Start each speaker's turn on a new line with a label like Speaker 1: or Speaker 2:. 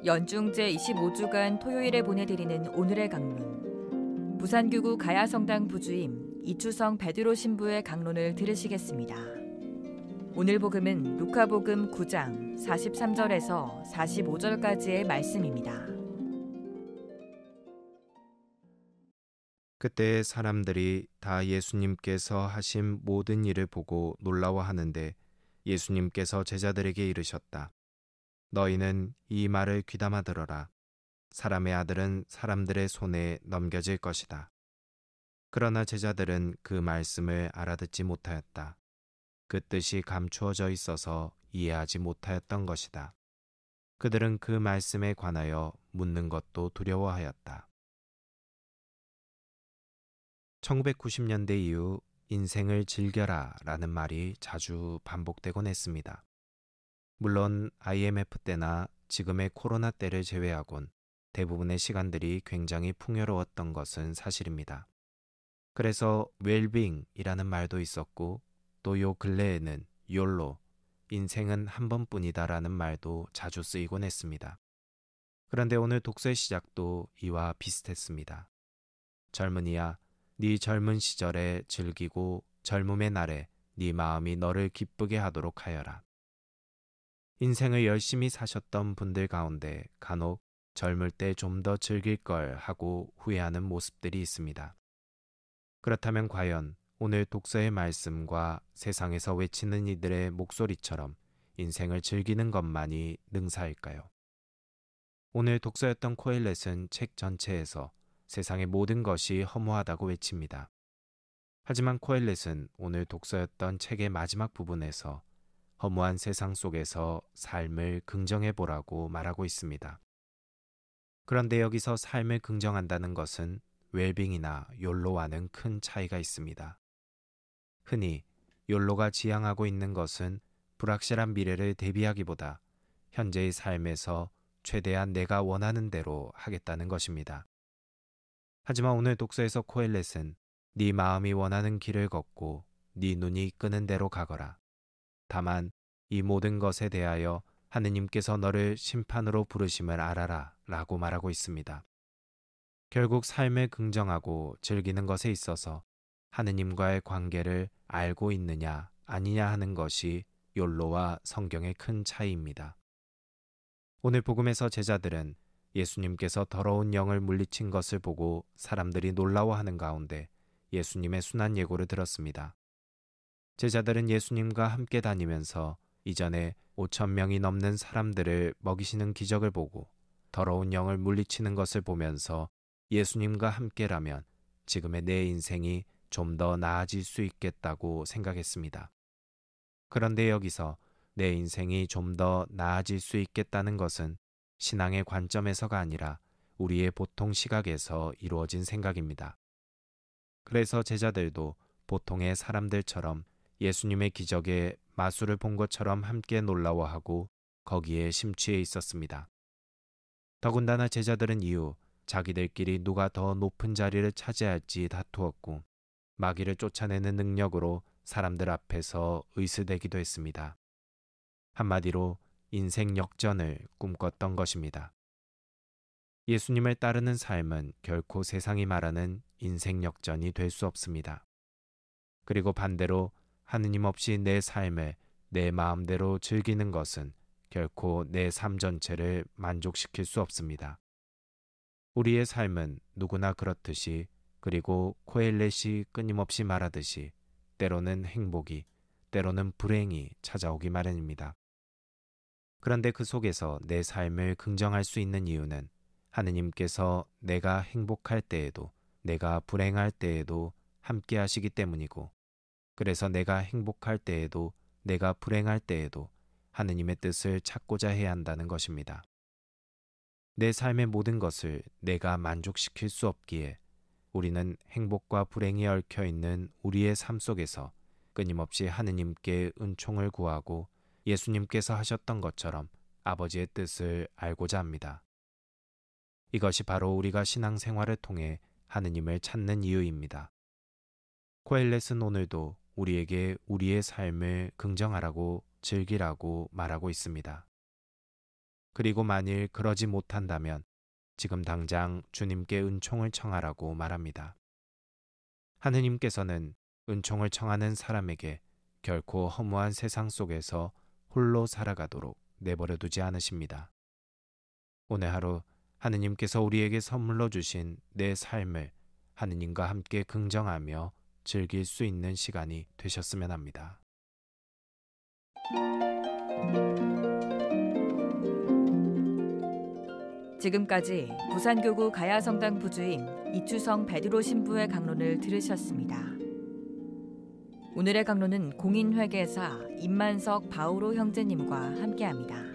Speaker 1: 연중 제25주간 토요일에 보내드리는 오늘의 강론. 부산교구 가야성당 부주임 이추성 베드로 신부의 강론을 들으시겠습니다. 오늘 복음은 루카복음 9장 43절에서 45절까지의 말씀입니다.
Speaker 2: 그때 사람들이 다 예수님께서 하신 모든 일을 보고 놀라워하는데 예수님께서 제자들에게 이르셨다. 너희는 이 말을 귀담아 들어라. 사람의 아들은 사람들의 손에 넘겨질 것이다. 그러나 제자들은 그 말씀을 알아듣지 못하였다. 그 뜻이 감추어져 있어서 이해하지 못하였던 것이다. 그들은 그 말씀에 관하여 묻는 것도 두려워하였다. 1990년대 이후 인생을 즐겨라 라는 말이 자주 반복되곤 했습니다. 물론 IMF 때나 지금의 코로나 때를 제외하곤 대부분의 시간들이 굉장히 풍요로웠던 것은 사실입니다. 그래서 웰빙이라는 말도 있었고 또 요 근래에는 YOLO, 인생은 한 번뿐이다 라는 말도 자주 쓰이곤 했습니다. 그런데 오늘 독서의 시작도 이와 비슷했습니다. 젊은이야, 네 젊은 시절에 즐기고 젊음의 날에 네 마음이 너를 기쁘게 하도록 하여라. 인생을 열심히 사셨던 분들 가운데 간혹 젊을 때 좀 더 즐길 걸 하고 후회하는 모습들이 있습니다. 그렇다면 과연 오늘 독서의 말씀과 세상에서 외치는 이들의 목소리처럼 인생을 즐기는 것만이 능사일까요? 오늘 독서였던 코엘렛은 책 전체에서 세상의 모든 것이 허무하다고 외칩니다. 하지만 코엘렛은 오늘 독서였던 책의 마지막 부분에서 허무한 세상 속에서 삶을 긍정해 보라고 말하고 있습니다. 그런데 여기서 삶을 긍정한다는 것은 웰빙이나 욜로와는 큰 차이가 있습니다. 흔히 욜로가 지향하고 있는 것은 불확실한 미래를 대비하기보다 현재의 삶에서 최대한 내가 원하는 대로 하겠다는 것입니다. 하지만 오늘 독서에서 코엘렛은 네 마음이 원하는 길을 걷고 네 눈이 이끄는 대로 가거라. 다만 이 모든 것에 대하여 하느님께서 너를 심판으로 부르심을 알아라 라고 말하고 있습니다. 결국 삶을 긍정하고 즐기는 것에 있어서 하느님과의 관계를 알고 있느냐 아니냐 하는 것이 욜로와 성경의 큰 차이입니다. 오늘 복음에서 제자들은 예수님께서 더러운 영을 물리친 것을 보고 사람들이 놀라워하는 가운데 예수님의 순한 예고를 들었습니다. 제자들은 예수님과 함께 다니면서 이전에 5,000명이 넘는 사람들을 먹이시는 기적을 보고 더러운 영을 물리치는 것을 보면서 예수님과 함께라면 지금의 내 인생이 좀 더 나아질 수 있겠다고 생각했습니다. 그런데 여기서 내 인생이 좀 더 나아질 수 있겠다는 것은 신앙의 관점에서가 아니라 우리의 보통 시각에서 이루어진 생각입니다. 그래서 제자들도 보통의 사람들처럼 예수님의 기적에 마술을 본 것처럼 함께 놀라워하고 거기에 심취해 있었습니다. 더군다나 제자들은 이후 자기들끼리 누가 더 높은 자리를 차지할지 다투었고 마귀를 쫓아내는 능력으로 사람들 앞에서 의스대기도 했습니다. 한마디로 인생 역전을 꿈꿨던 것입니다. 예수님을 따르는 삶은 결코 세상이 말하는 인생 역전이 될 수 없습니다. 그리고 반대로 하느님 없이 내 삶을 내 마음대로 즐기는 것은 결코 내 삶 전체를 만족시킬 수 없습니다. 우리의 삶은 누구나 그렇듯이 그리고 코엘렛이 끊임없이 말하듯이 때로는 행복이, 때로는 불행이 찾아오기 마련입니다. 그런데 그 속에서 내 삶을 긍정할 수 있는 이유는 하느님께서 내가 행복할 때에도 내가 불행할 때에도 함께 하시기 때문이고 그래서 내가 행복할 때에도 내가 불행할 때에도 하느님의 뜻을 찾고자 해야 한다는 것입니다. 내 삶의 모든 것을 내가 만족시킬 수 없기에 우리는 행복과 불행이 얽혀있는 우리의 삶 속에서 끊임없이 하느님께 은총을 구하고 예수님께서 하셨던 것처럼 아버지의 뜻을 알고자 합니다. 이것이 바로 우리가 신앙생활을 통해 하느님을 찾는 이유입니다. 코엘렛은 오늘도 우리에게 우리의 삶을 긍정하라고 즐기라고 말하고 있습니다. 그리고 만일 그러지 못한다면 지금 당장 주님께 은총을 청하라고 말합니다. 하느님께서는 은총을 청하는 사람에게 결코 허무한 세상 속에서 홀로 살아가도록 내버려 두지 않으십니다. 오늘 하루 하느님께서 우리에게 선물로 주신 내 삶을 하느님과 함께 긍정하며 즐길 수 있는 시간이 되셨으면 합니다.
Speaker 1: 지금까지 부산교구 가야성당 부주임 이추성 베드로 신부의 강론을 들으셨습니다. 오늘의 강론은 공인회계사 임만석 바오로 형제님과 함께합니다.